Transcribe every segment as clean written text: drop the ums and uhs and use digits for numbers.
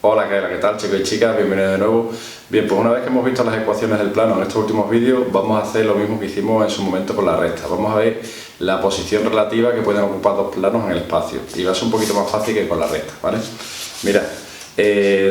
Hola, ¿qué tal chicos y chicas? Bienvenidos de nuevo. Bien, pues una vez que hemos visto las ecuaciones del plano en estos últimos vídeos, vamos a hacer lo mismo que hicimos en su momento con la recta. Vamos a ver la posición relativa que pueden ocupar dos planos en el espacio. Y va a ser un poquito más fácil que con la recta, ¿vale? Mira,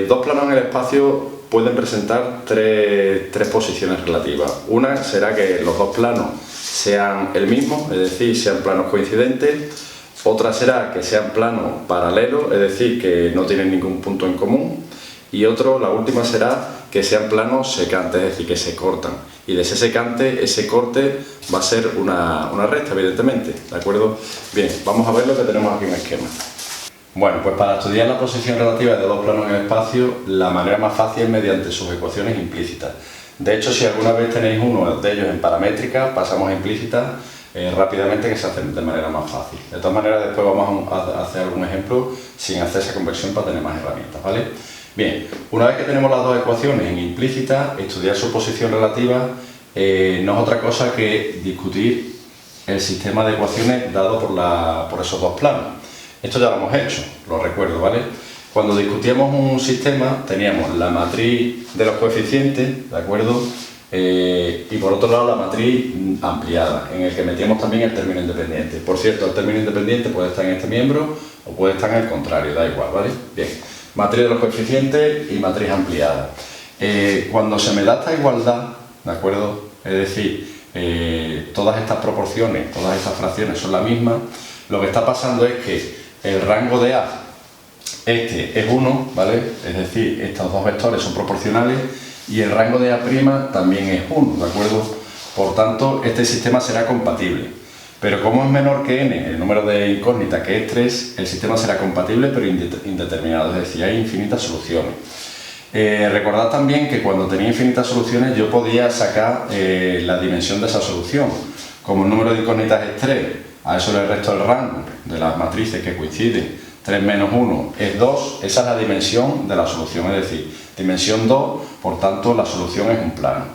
dos planos en el espacio pueden presentar tres posiciones relativas. Una será que los dos planos sean el mismo, es decir, sean planos coincidentes. Otra será que sean planos paralelos, es decir, que no tienen ningún punto en común. Y la última será que sean planos secantes, es decir, que se cortan. Y de ese secante, ese corte va a ser una recta, evidentemente, ¿de acuerdo? Bien, vamos a ver lo que tenemos aquí en el esquema. Bueno, pues para estudiar la posición relativa de dos planos en el espacio, la manera más fácil es mediante sus ecuaciones implícitas. De hecho, si alguna vez tenéis uno de ellos en paramétrica, pasamos a implícitas rápidamente, que se hacen de manera más fácil. De todas maneras, después vamos a hacer algún ejemplo sin hacer esa conversión para tener más herramientas, ¿vale? Bien, una vez que tenemos las dos ecuaciones en implícita, estudiar su posición relativa no es otra cosa que discutir el sistema de ecuaciones dado por esos dos planos. Esto ya lo hemos hecho, lo recuerdo, ¿vale? Cuando discutíamos un sistema teníamos la matriz de los coeficientes, ¿de acuerdo? Y por otro lado la matriz ampliada, en el que metíamos también el término independiente. Por cierto, el término independiente puede estar en este miembro o puede estar en el contrario, da igual, ¿vale? Bien, matriz de los coeficientes y matriz ampliada. Cuando se me da esta igualdad, ¿de acuerdo? Es decir, todas estas proporciones, todas estas fracciones son las mismas, lo que está pasando es que el rango de A, este es 1, ¿vale? Es decir, estos dos vectores son proporcionales y el rango de A' también es 1, ¿de acuerdo? Por tanto, este sistema será compatible. Pero como es menor que n, el número de incógnitas que es 3, el sistema será compatible pero indeterminado, es decir, hay infinitas soluciones. Recordad también que cuando tenía infinitas soluciones yo podía sacar la dimensión de esa solución. Como el número de incógnitas es 3, a eso le resto el rango de las matrices que coinciden, 3 menos 1 es 2, esa es la dimensión de la solución, es decir, dimensión 2, por tanto la solución es un plano.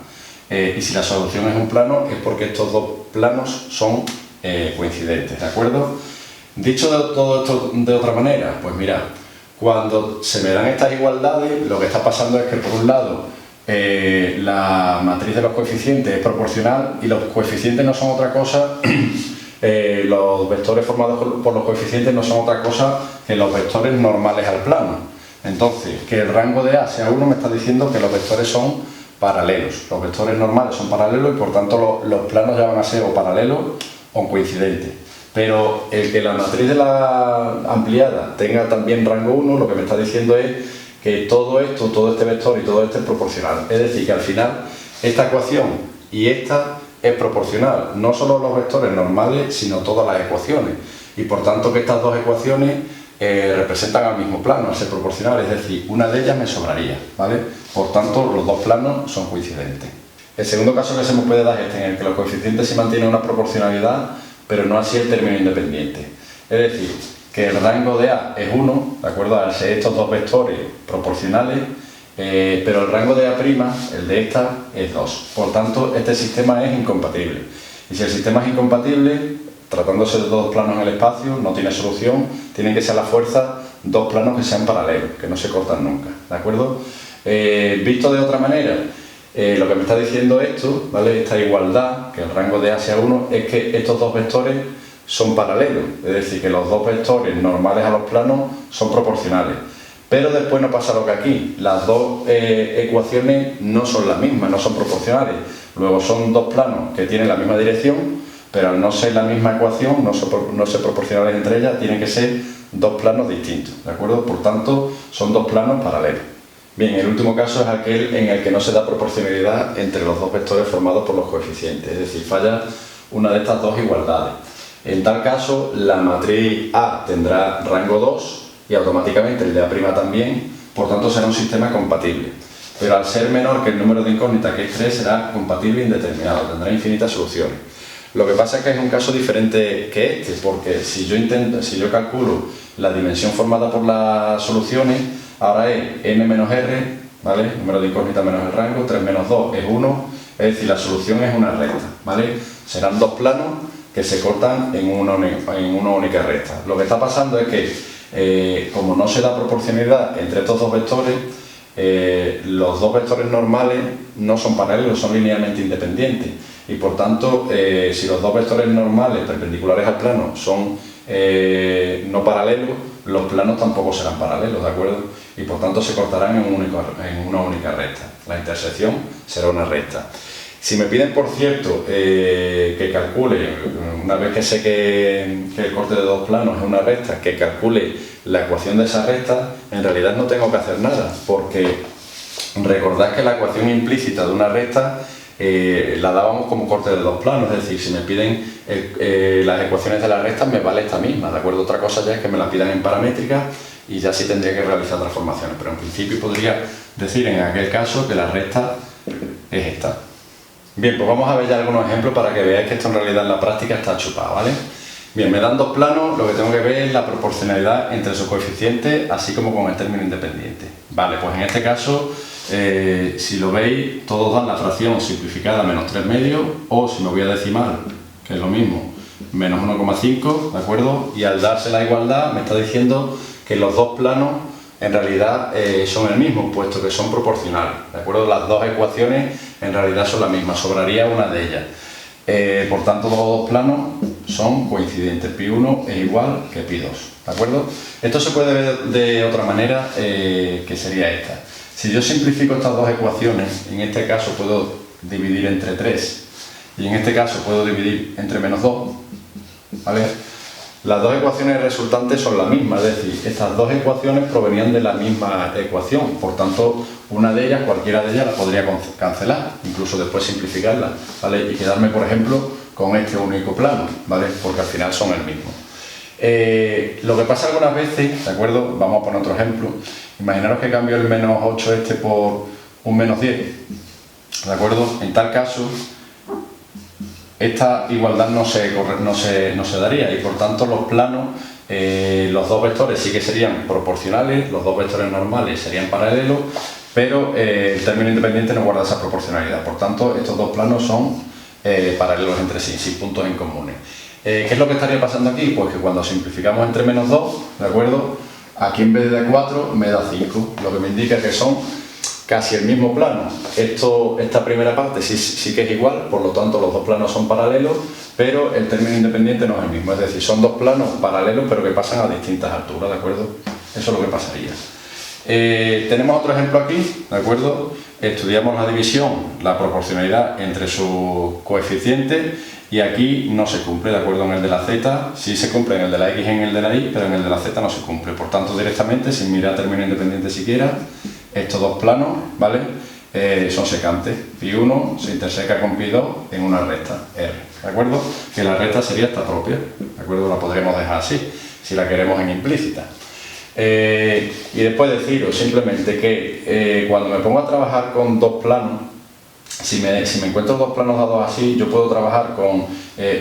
Y si la solución es un plano es porque estos dos planos son coincidentes, ¿de acuerdo? Dicho todo esto de otra manera, pues mirad, cuando se me dan estas igualdades, lo que está pasando es que por un lado la matriz de los coeficientes es proporcional y los coeficientes no son otra cosa. Los vectores formados por los coeficientes no son otra cosa que los vectores normales al plano. Entonces, que el rango de A sea 1 me está diciendo que los vectores son paralelos. Los vectores normales son paralelos y por tanto los planos ya van a ser o paralelos o coincidentes. Pero el que la matriz de la ampliada tenga también rango 1, lo que me está diciendo es que todo esto, todo este vector y todo este es proporcional. Es decir, que al final esta ecuación y esta es proporcional, no solo los vectores normales, sino todas las ecuaciones. Y por tanto que estas dos ecuaciones representan al mismo plano, al ser proporcional, es decir, una de ellas me sobraría, ¿vale? Por tanto, los dos planos son coincidentes. El segundo caso que se nos puede dar es este, en el que los coeficientes se mantienen una proporcionalidad, pero no así el término independiente. Es decir, que el rango de A es 1, ¿de acuerdo? Al ser estos dos vectores proporcionales, pero el rango de A', el de esta, es 2. Por tanto, este sistema es incompatible. Y si el sistema es incompatible, tratándose de dos planos en el espacio, no tiene solución, tienen que ser a la fuerza dos planos que sean paralelos, que no se cortan nunca, ¿de acuerdo? Visto de otra manera, lo que me está diciendo esto, ¿vale? Esta igualdad, que el rango de A sea 1, es que estos dos vectores son paralelos, es decir, que los dos vectores normales a los planos son proporcionales. Pero después no pasa lo que aquí, las dos ecuaciones no son las mismas, no son proporcionales. Luego son dos planos que tienen la misma dirección, pero al no ser la misma ecuación, no ser proporcionales entre ellas, tienen que ser dos planos distintos, ¿de acuerdo? Por tanto, son dos planos paralelos. Bien, el último caso es aquel en el que no se da proporcionalidad entre los dos vectores formados por los coeficientes, es decir, falla una de estas dos igualdades. En tal caso, la matriz A tendrá rango 2, y automáticamente el de A' también, por tanto será un sistema compatible. Pero al ser menor que el número de incógnitas, que es 3, será compatible e indeterminado, tendrá infinitas soluciones. Lo que pasa es que es un caso diferente que este, porque si yo calculo la dimensión formada por las soluciones, ahora es n menos r, ¿vale? Número de incógnitas menos el rango, 3 menos 2 es 1, es decir, la solución es una recta, ¿vale? Serán dos planos que se cortan en una única recta. Lo que está pasando es que como no se da proporcionalidad entre estos dos vectores, los dos vectores normales no son paralelos, son linealmente independientes, y por tanto, si los dos vectores normales perpendiculares al plano son no paralelos, los planos tampoco serán paralelos, ¿de acuerdo? Y por tanto se cortarán en una única recta. La intersección será una recta. Si me piden, por cierto, que calcule, una vez que sé que el corte de dos planos es una recta, que calcule la ecuación de esa recta, en realidad no tengo que hacer nada, porque recordad que la ecuación implícita de una recta la dábamos como corte de dos planos, es decir, si me piden las ecuaciones de la recta, me vale esta misma, ¿de acuerdo? Otra cosa ya es que me la pidan en paramétrica y ya sí tendría que realizar transformaciones, pero en principio podría decir en aquel caso que la recta es esta. Bien, pues vamos a ver ya algunos ejemplos para que veáis que esto en realidad en la práctica está chupado, ¿vale? Bien, me dan dos planos, lo que tengo que ver es la proporcionalidad entre sus coeficientes, así como con el término independiente. Vale, pues en este caso, si lo veis, todos dan la fracción simplificada menos 3 medios, o si me voy a decimal, que es lo mismo, menos 1,5, ¿de acuerdo? Y al darse la igualdad me está diciendo que los dos planos en realidad son el mismo, puesto que son proporcionales, ¿de acuerdo? Las dos ecuaciones en realidad son las mismas, sobraría una de ellas. Por tanto, los dos planos son coincidentes, pi1 es igual que pi2, ¿de acuerdo? Esto se puede ver de otra manera, que sería esta. Si yo simplifico estas dos ecuaciones, en este caso puedo dividir entre 3 y en este caso puedo dividir entre menos 2, ¿vale? Las dos ecuaciones resultantes son las mismas, es decir, estas dos ecuaciones provenían de la misma ecuación, por tanto, una de ellas, cualquiera de ellas, la podría cancelar, incluso después simplificarla, ¿vale? Y quedarme, por ejemplo, con este único plano, ¿vale? Porque al final son el mismo. Lo que pasa algunas veces, ¿de acuerdo? Vamos a poner otro ejemplo. Imaginaros que cambio el menos 8 este por un menos 10, ¿de acuerdo? En tal caso, esta igualdad no se daría y por tanto los planos, los dos vectores sí que serían proporcionales, los dos vectores normales serían paralelos, pero el término independiente no guarda esa proporcionalidad, por tanto estos dos planos son paralelos entre sí, sin puntos en comunes. ¿Qué es lo que estaría pasando aquí? Pues que cuando simplificamos entre menos 2, ¿de acuerdo? Aquí en vez de 4 me da 5, lo que me indica que son casi el mismo plano. Esta primera parte sí que es igual, por lo tanto los dos planos son paralelos, pero el término independiente no es el mismo, es decir, son dos planos paralelos pero que pasan a distintas alturas, ¿de acuerdo? Eso es lo que pasaría. Tenemos otro ejemplo aquí, ¿de acuerdo? Estudiamos la división, la proporcionalidad entre sus coeficientes y aquí no se cumple, ¿de acuerdo? En el de la z sí se cumple, en el de la x y en el de la y, pero en el de la z no se cumple. Por tanto, directamente, sin mirar término independiente siquiera, estos dos planos, ¿vale? Son secantes. Pi1 se interseca con Pi2 en una recta R, ¿de acuerdo? Que la recta sería esta propia, ¿de acuerdo? La podremos dejar así, si la queremos en implícita. Y después deciros simplemente que cuando me pongo a trabajar con dos planos, si me encuentro dos planos dados así, yo puedo trabajar con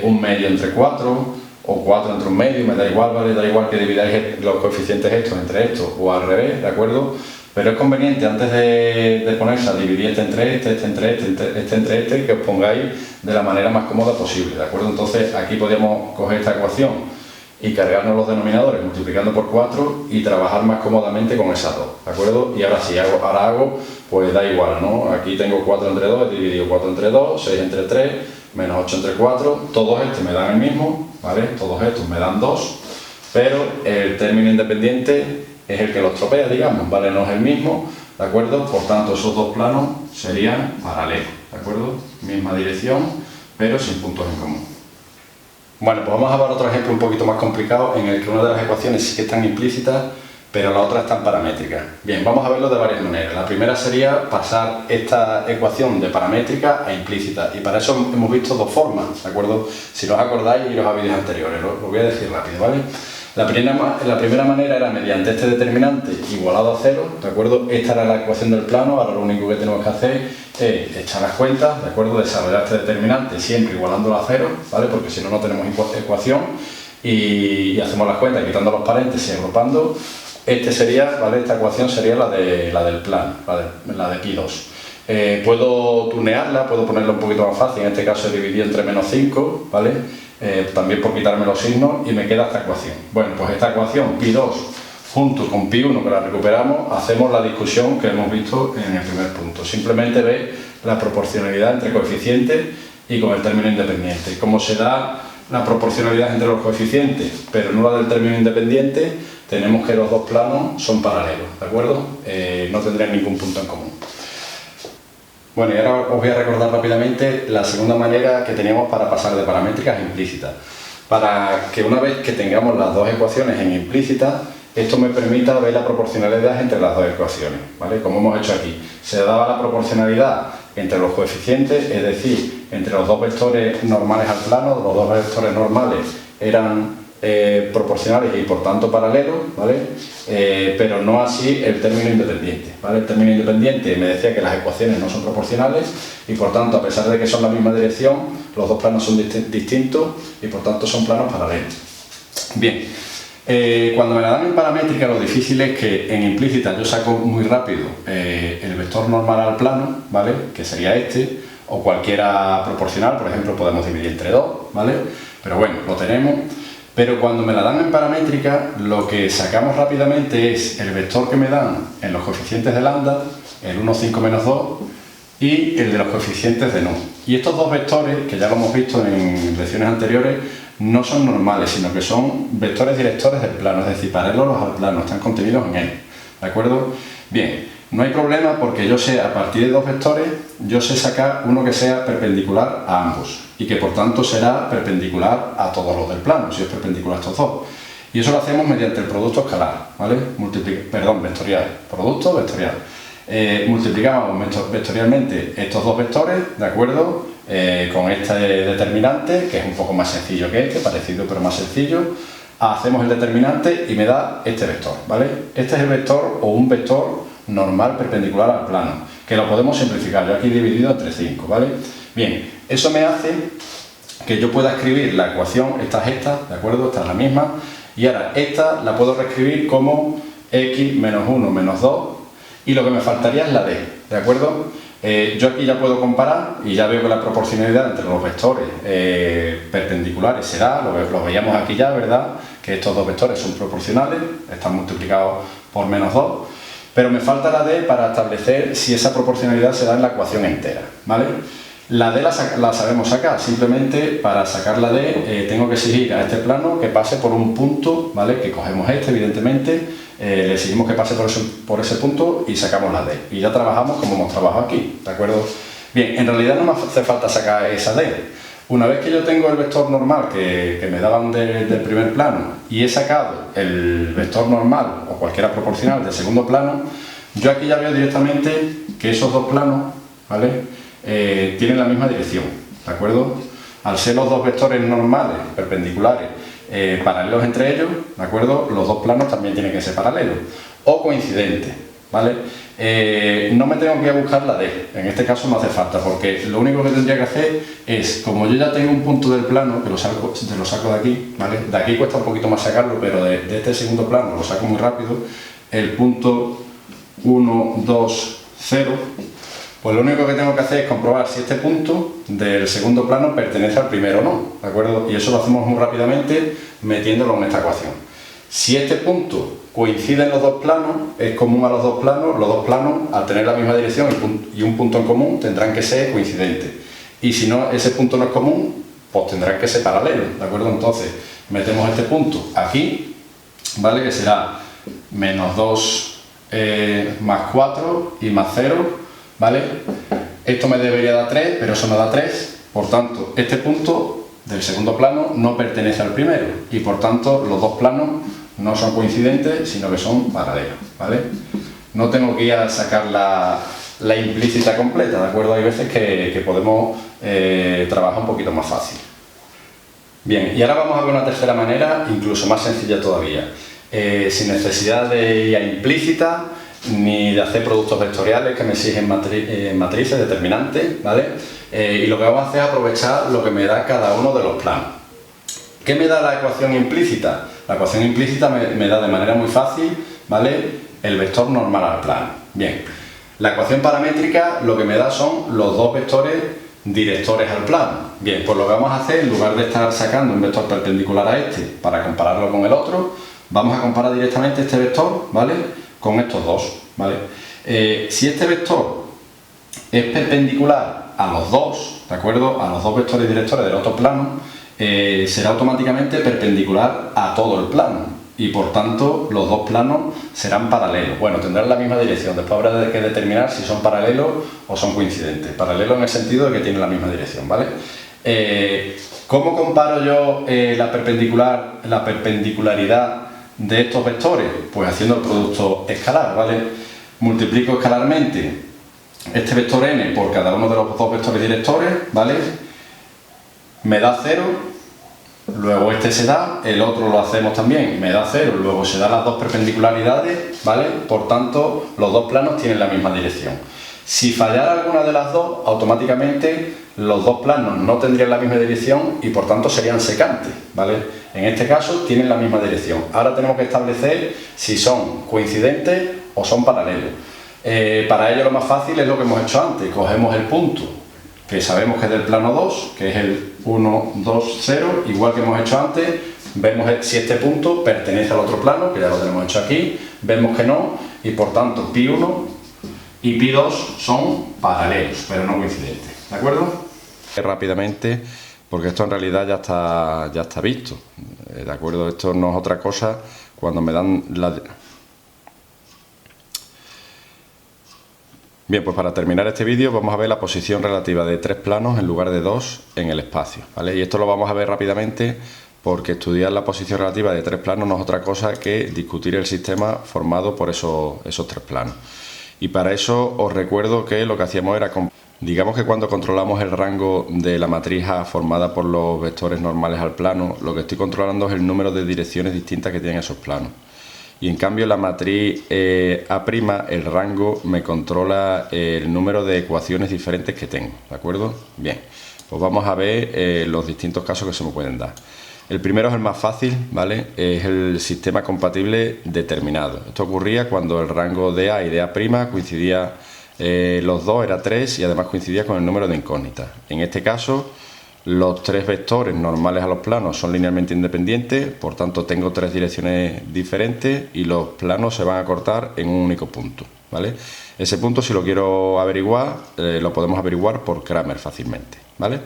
un medio entre 4 o 4 entre un medio, me da igual, ¿vale? Da igual que dividáis los coeficientes estos entre estos o al revés, ¿de acuerdo? Pero es conveniente antes de ponerse a dividir este entre este entre este, que os pongáis de la manera más cómoda posible, ¿de acuerdo? Entonces aquí podríamos coger esta ecuación y cargarnos los denominadores multiplicando por 4 y trabajar más cómodamente con esas dos, ¿de acuerdo? Y ahora sí, ahora hago, pues da igual, ¿no? Aquí tengo 4 entre 2, he dividido 4 entre 2, 6 entre 3, menos 8 entre 4, todos estos me dan el mismo, ¿vale? Todos estos me dan 2, pero el término independiente es el que los tropea, digamos, ¿vale? No es el mismo, ¿de acuerdo? Por tanto, esos dos planos serían paralelos, ¿de acuerdo? Misma dirección, pero sin puntos en común. Bueno, pues vamos a ver otro ejemplo un poquito más complicado en el que una de las ecuaciones sí que están implícitas, pero la otra están paramétricas. Bien, vamos a verlo de varias maneras. La primera sería pasar esta ecuación de paramétrica a implícita, y para eso hemos visto dos formas, ¿de acuerdo? Si os acordáis, iros a vídeos anteriores, lo voy a decir rápido, ¿vale? La primera manera era mediante este determinante igualado a 0, ¿de acuerdo? Esta era la ecuación del plano, ahora lo único que tenemos que hacer es echar las cuentas, ¿de acuerdo? Desarrollar este determinante siempre igualándolo a 0, ¿vale? Porque si no, no tenemos ecuación, y hacemos las cuentas quitando los paréntesis y agrupando. ¿Vale? Esta ecuación sería la del plano, la de Pi2. Puedo tunearla, puedo ponerla un poquito más fácil, en este caso he dividido entre menos 5, ¿vale? También por quitarme los signos y me queda esta ecuación. Bueno, pues esta ecuación Pi2 junto con pi1 que la recuperamos, hacemos la discusión que hemos visto en el primer punto. Simplemente ve la proporcionalidad entre coeficientes y con el término independiente. Como se da la proporcionalidad entre los coeficientes, pero no la del término independiente, tenemos que los dos planos son paralelos, ¿de acuerdo? No tendrían ningún punto en común. Bueno, y ahora os voy a recordar rápidamente la segunda manera que teníamos para pasar de paramétricas a implícitas. Para que una vez que tengamos las dos ecuaciones en implícita, esto me permita ver la proporcionalidad entre las dos ecuaciones, ¿vale? Como hemos hecho aquí. Se daba la proporcionalidad entre los coeficientes, es decir, entre los dos vectores normales al plano, los dos vectores normales eran proporcionales y por tanto paralelos, ¿vale? Pero no así el término independiente, ¿vale? El término independiente me decía que las ecuaciones no son proporcionales y por tanto, a pesar de que son la misma dirección, los dos planos son distintos y por tanto son planos paralelos. Bien, cuando me la dan en paramétrica, lo difícil es que en implícita yo saco muy rápido el vector normal al plano, ¿vale? Que sería este, o cualquiera proporcional, por ejemplo, podemos dividir entre 2, ¿vale? Pero bueno, lo tenemos. Pero cuando me la dan en paramétrica, lo que sacamos rápidamente es el vector que me dan en los coeficientes de lambda, el 1, 5, menos 2, y el de los coeficientes de nu. Y estos dos vectores, que ya lo hemos visto en lecciones anteriores, no son normales, sino que son vectores directores del plano, es decir, paralelos al plano, están contenidos en él, ¿de acuerdo? Bien, no hay problema porque yo sé, a partir de dos vectores, yo sé sacar uno que sea perpendicular a ambos y que por tanto será perpendicular a todos los del plano, si es perpendicular a estos dos. Y eso lo hacemos mediante el producto escalar, ¿vale? Vectorial, producto vectorial. Multiplicamos vectorialmente estos dos vectores, ¿de acuerdo? Con este determinante, que es un poco más sencillo que este, parecido pero más sencillo. Hacemos el determinante y me da este vector, ¿vale? Este es el vector o un vector normal perpendicular al plano, que lo podemos simplificar, yo aquí he dividido entre 5, ¿vale? Bien, eso me hace que yo pueda escribir la ecuación, esta es esta, ¿de acuerdo? Esta es la misma, y ahora esta la puedo reescribir como x menos 1 menos 2, y lo que me faltaría es la d, ¿de acuerdo? Yo aquí ya puedo comparar y ya veo que la proporcionalidad entre los vectores perpendiculares será, lo veíamos aquí ya, ¿verdad? Que estos dos vectores son proporcionales, están multiplicados por menos 2, pero me falta la d para establecer si esa proporcionalidad se da en la ecuación entera, ¿vale? La d la sabemos sacar, simplemente para sacar la d tengo que exigir a este plano que pase por un punto, ¿vale? Que cogemos este, evidentemente, le exigimos que pase por ese punto y sacamos la d. Y ya trabajamos como hemos trabajado aquí, ¿de acuerdo? Bien, en realidad no me hace falta sacar esa d. Una vez que yo tengo el vector normal que me daban del primer plano y he sacado el vector normal o cualquiera proporcional del segundo plano, yo aquí ya veo directamente que esos dos planos, ¿vale? Tienen la misma dirección, ¿de acuerdo? Al ser los dos vectores normales, perpendiculares, paralelos entre ellos, ¿de acuerdo? Los dos planos también tienen que ser paralelos o coincidentes, ¿vale? No me tengo que buscar la D, en este caso no hace falta, porque lo único que tendría que hacer es, como yo ya tengo un punto del plano, que lo saco de aquí, ¿vale? De aquí cuesta un poquito más sacarlo, pero de este segundo plano lo saco muy rápido, el punto 1, 2, 0, pues lo único que tengo que hacer es comprobar si este punto del segundo plano pertenece al primero o no, ¿de acuerdo? Y eso lo hacemos muy rápidamente metiéndolo en esta ecuación. Si este punto coincide en los dos planos, es común a los dos planos al tener la misma dirección y un punto en común tendrán que ser coincidentes. Y si no, ese punto no es común, pues tendrán que ser paralelos, ¿de acuerdo? Entonces, metemos este punto aquí, ¿vale? Que será menos 2 más 4 y más 0, ¿vale? Esto me debería dar 3, pero eso no da 3, por tanto, este punto del segundo plano no pertenece al primero y por tanto los dos planos no son coincidentes, sino que son paralelos, ¿vale? No tengo que ir a sacar la implícita completa, ¿de acuerdo? Hay veces que podemos trabajar un poquito más fácil. Bien, y ahora vamos a ver una tercera manera, incluso más sencilla todavía, sin necesidad de ir a implícita, ni de hacer productos vectoriales que me exigen matrices determinantes, ¿vale? Y lo que vamos a hacer es aprovechar lo que me da cada uno de los planos. ¿Qué me da la ecuación implícita? La ecuación implícita me da de manera muy fácil, ¿vale? El vector normal al plano. Bien, la ecuación paramétrica lo que me da son los dos vectores directores al plano. Bien, pues lo que vamos a hacer, en lugar de estar sacando un vector perpendicular a este para compararlo con el otro, Vamos a comparar directamente este vector, ¿vale?, con estos dos, ¿vale? Si este vector es perpendicular a los dos, ¿de acuerdo?, a los dos vectores directores del otro plano, será automáticamente perpendicular a todo el plano y por tanto los dos planos serán paralelos. Bueno, tendrán la misma dirección, después habrá que determinar si son paralelos o son coincidentes. Paralelos en el sentido de que tienen la misma dirección, ¿vale? ¿Cómo comparo yo la perpendicularidad de estos vectores? Pues haciendo el producto escalar, ¿vale? Multiplico escalarmente este vector n por cada uno de los dos vectores directores, ¿vale? Me da 0, luego este se da, el otro lo hacemos también, me da 0, luego se dan las dos perpendicularidades, ¿vale? Por tanto, los dos planos tienen la misma dirección. Si fallara alguna de las dos, automáticamente los dos planos no tendrían la misma dirección y por tanto serían secantes, ¿vale? En este caso tienen la misma dirección. Ahora tenemos que establecer si son coincidentes o son paralelos. Para ello lo más fácil es lo que hemos hecho antes, cogemos el punto que sabemos que es del plano 2, que es el 1, 2, 0, igual que hemos hecho antes, vemos si este punto pertenece al otro plano, que ya lo tenemos hecho aquí, vemos que no, y por tanto pi1 y pi2 son paralelos, pero no coincidentes, ¿de acuerdo? Rápidamente, porque esto en realidad ya está visto, ¿de acuerdo? Esto no es otra cosa cuando me dan la... Bien, pues para terminar este vídeo vamos a ver la posición relativa de tres planos en lugar de dos en el espacio, ¿vale? Y esto lo vamos a ver rápidamente porque estudiar la posición relativa de tres planos no es otra cosa que discutir el sistema formado por esos tres planos. Y para eso os recuerdo que lo que hacíamos era, digamos que cuando controlamos el rango de la matriz A formada por los vectores normales al plano, lo que estoy controlando es el número de direcciones distintas que tienen esos planos. Y en cambio la matriz A', el rango, me controla el número de ecuaciones diferentes que tengo, ¿de acuerdo? Bien, pues vamos a ver los distintos casos que se me pueden dar. El primero es el más fácil, ¿vale? Es el sistema compatible determinado. Esto ocurría cuando el rango de A y de A' coincidía, los dos era 3 y además coincidía con el número de incógnitas. En este caso, los tres vectores normales a los planos son linealmente independientes, por tanto tengo tres direcciones diferentes y los planos se van a cortar en un único punto, ¿vale? Ese punto, si lo quiero averiguar, lo podemos averiguar por Cramer fácilmente, ¿vale?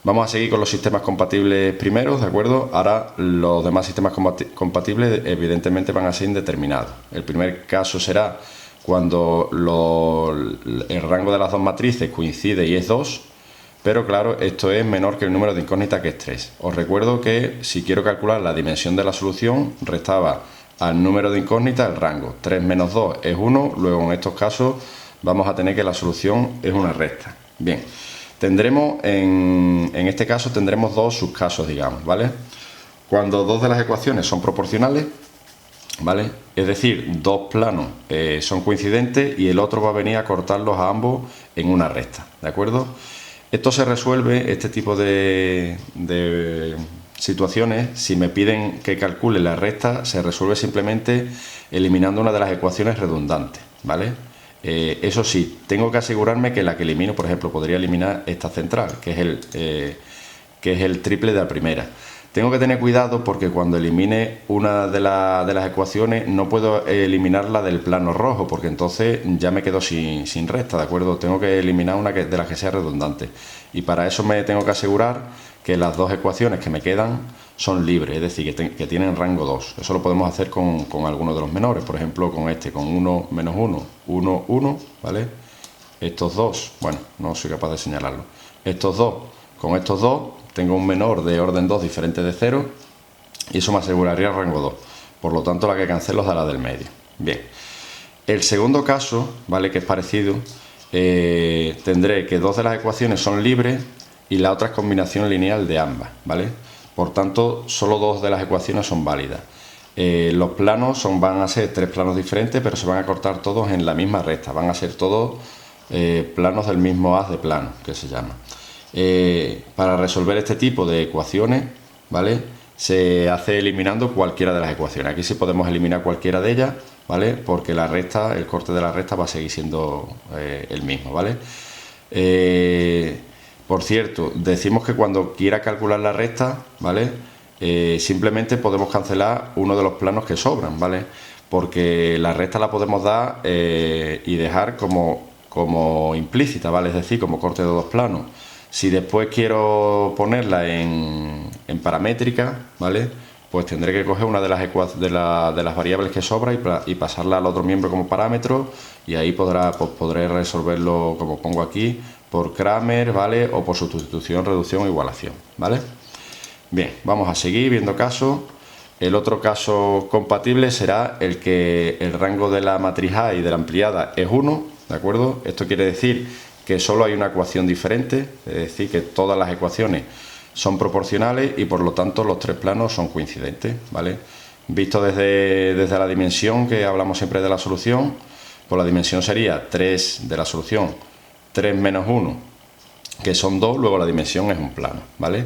Vamos a seguir con los sistemas compatibles primeros, ¿de acuerdo? Ahora los demás sistemas compatibles evidentemente van a ser indeterminados. El primer caso será cuando el rango de las dos matrices coincide y es 2, pero claro, esto es menor que el número de incógnitas, que es 3. Os recuerdo que si quiero calcular la dimensión de la solución, restaba al número de incógnitas el rango. 3 menos 2 es 1, luego en estos casos vamos a tener que la solución es una recta. Bien, tendremos en este caso tendremos dos subcasos, digamos, ¿vale? Cuando dos de las ecuaciones son proporcionales, ¿vale? Es decir, dos planos son coincidentes y el otro va a venir a cortarlos a ambos en una recta, ¿de acuerdo? Esto se resuelve, este tipo de situaciones, si me piden que calcule la recta, se resuelve simplemente eliminando una de las ecuaciones redundantes, ¿vale? Eso sí, tengo que asegurarme que la que elimino, por ejemplo, podría eliminar esta central, que es el triple de la primera. Tengo que tener cuidado porque cuando elimine una de las ecuaciones no puedo eliminarla del plano rojo, porque entonces ya me quedo sin recta, ¿de acuerdo? Tengo que eliminar una de las que sea redundante. Y para eso me tengo que asegurar que las dos ecuaciones que me quedan son libres, es decir, que tienen rango 2. Eso lo podemos hacer con algunos de los menores, por ejemplo con este, con 1 menos 1, 1, 1, ¿vale? Estos dos, bueno, no soy capaz de señalarlo. Estos dos, con estos dos, tengo un menor de orden 2 diferente de 0 y eso me aseguraría el rango 2. Por lo tanto, la que cancelo es la del medio. Bien, el segundo caso, ¿vale?, que es parecido, tendré que dos de las ecuaciones son libres y la otra es combinación lineal de ambas, ¿vale? Por tanto, solo dos de las ecuaciones son válidas. Los planos van a ser tres planos diferentes, pero se van a cortar todos en la misma recta. Van a ser todos planos del mismo haz de plano, que se llama. Para resolver este tipo de ecuaciones, ¿vale?, se hace eliminando cualquiera de las ecuaciones. Aquí sí podemos eliminar cualquiera de ellas, ¿vale?, porque la recta, el corte de la recta va a seguir siendo el mismo, ¿vale? Por cierto, decimos que cuando quiera calcular la recta, ¿vale?, simplemente podemos cancelar uno de los planos que sobran, ¿vale? Porque la recta la podemos dar y dejar como implícita, ¿vale? Es decir, como corte de dos planos. Si después quiero ponerla en paramétrica, ¿vale? Pues tendré que coger una de las variables que sobra y pasarla al otro miembro como parámetro, y ahí podré resolverlo, como pongo aquí, por Kramer, ¿vale? O por sustitución, reducción o igualación, ¿vale? Bien, vamos a seguir viendo casos. El otro caso compatible será el que el rango de la matriz A y de la ampliada es 1, ¿de acuerdo? Esto quiere decir que solo hay una ecuación diferente, es decir, que todas las ecuaciones son proporcionales y por lo tanto los tres planos son coincidentes, ¿vale? Visto desde la dimensión que hablamos siempre de la solución, pues la dimensión sería 3 de la solución, 3 menos 1, que son 2, luego la dimensión es un plano, ¿vale?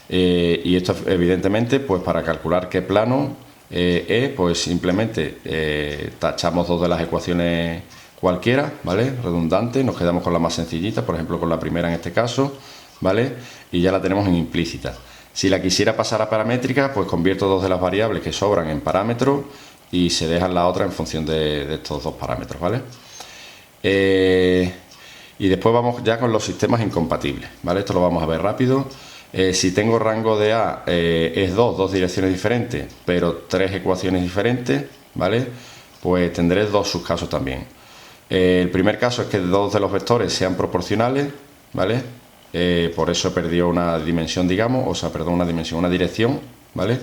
Y esto evidentemente, pues para calcular qué plano es, pues simplemente tachamos dos de las ecuaciones cualquiera, ¿vale? Redundante, nos quedamos con la más sencillita, por ejemplo con la primera en este caso, ¿vale? Y ya la tenemos en implícita. Si la quisiera pasar a paramétrica, pues convierto dos de las variables que sobran en parámetros y se dejan la otra en función de estos dos parámetros, ¿vale? Y después vamos ya con los sistemas incompatibles, ¿vale? Esto lo vamos a ver rápido. Si tengo rango de A es dos direcciones diferentes, pero tres ecuaciones diferentes, ¿vale? Pues tendré dos subcasos también. El primer caso es que dos de los vectores sean proporcionales, ¿vale? Por eso perdió una dimensión, digamos, o sea, perdón, una dirección, ¿vale?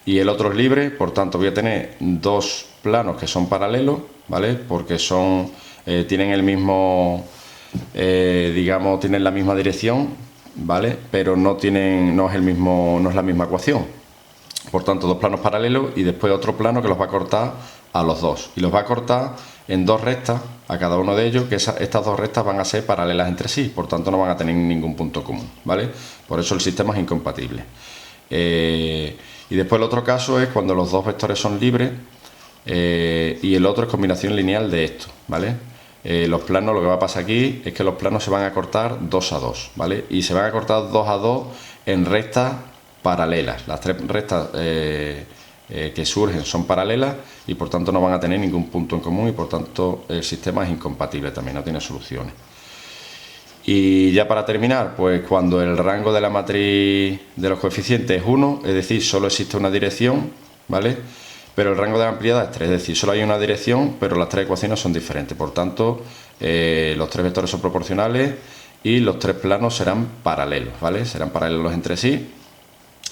Y el otro es libre, por tanto voy a tener dos planos que son paralelos, ¿vale? Porque tienen el mismo, digamos, tienen la misma dirección, ¿vale? Pero no es la misma ecuación. Por tanto, dos planos paralelos y después otro plano que los va a cortar a los dos. Y los va a cortar en dos rectas a cada uno de ellos, que estas dos rectas van a ser paralelas entre sí, por tanto no van a tener ningún punto común, ¿vale? Por eso el sistema es incompatible. Y después el otro caso es cuando los dos vectores son libres y el otro es combinación lineal de estos, ¿vale? Los planos, lo que va a pasar aquí es que los planos se van a cortar 2 a 2, ¿vale? Y se van a cortar 2 a 2 en rectas paralelas. Las tres rectas que surgen son paralelas y por tanto no van a tener ningún punto en común y por tanto el sistema es incompatible también, no tiene soluciones. Y ya para terminar, pues cuando el rango de la matriz de los coeficientes es 1, es decir, solo existe una dirección, ¿vale? Pero el rango de la ampliada es 3, es decir, solo hay una dirección, pero las tres ecuaciones son diferentes. Por tanto, los tres vectores son proporcionales y los tres planos serán paralelos, ¿vale? Serán paralelos entre sí,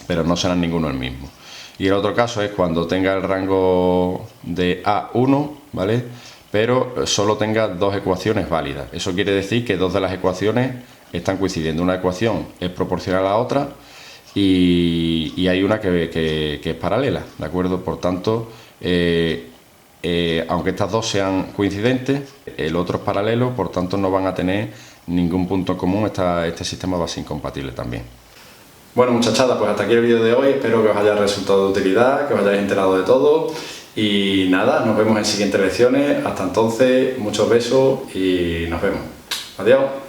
pero no serán ninguno el mismo. Y el otro caso es cuando tenga el rango de A1, ¿vale? Pero solo tenga dos ecuaciones válidas. Eso quiere decir que dos de las ecuaciones están coincidiendo. Una ecuación es proporcional a la otra y hay una que es paralela, ¿de acuerdo? Por tanto, aunque estas dos sean coincidentes, el otro es paralelo, por tanto no van a tener ningún punto común. Este sistema va a ser incompatible también. Bueno, muchachada, pues hasta aquí el vídeo de hoy. Espero que os haya resultado de utilidad, que os hayáis enterado de todo. Y nada, nos vemos en siguientes lecciones. Hasta entonces, muchos besos y nos vemos. Adiós.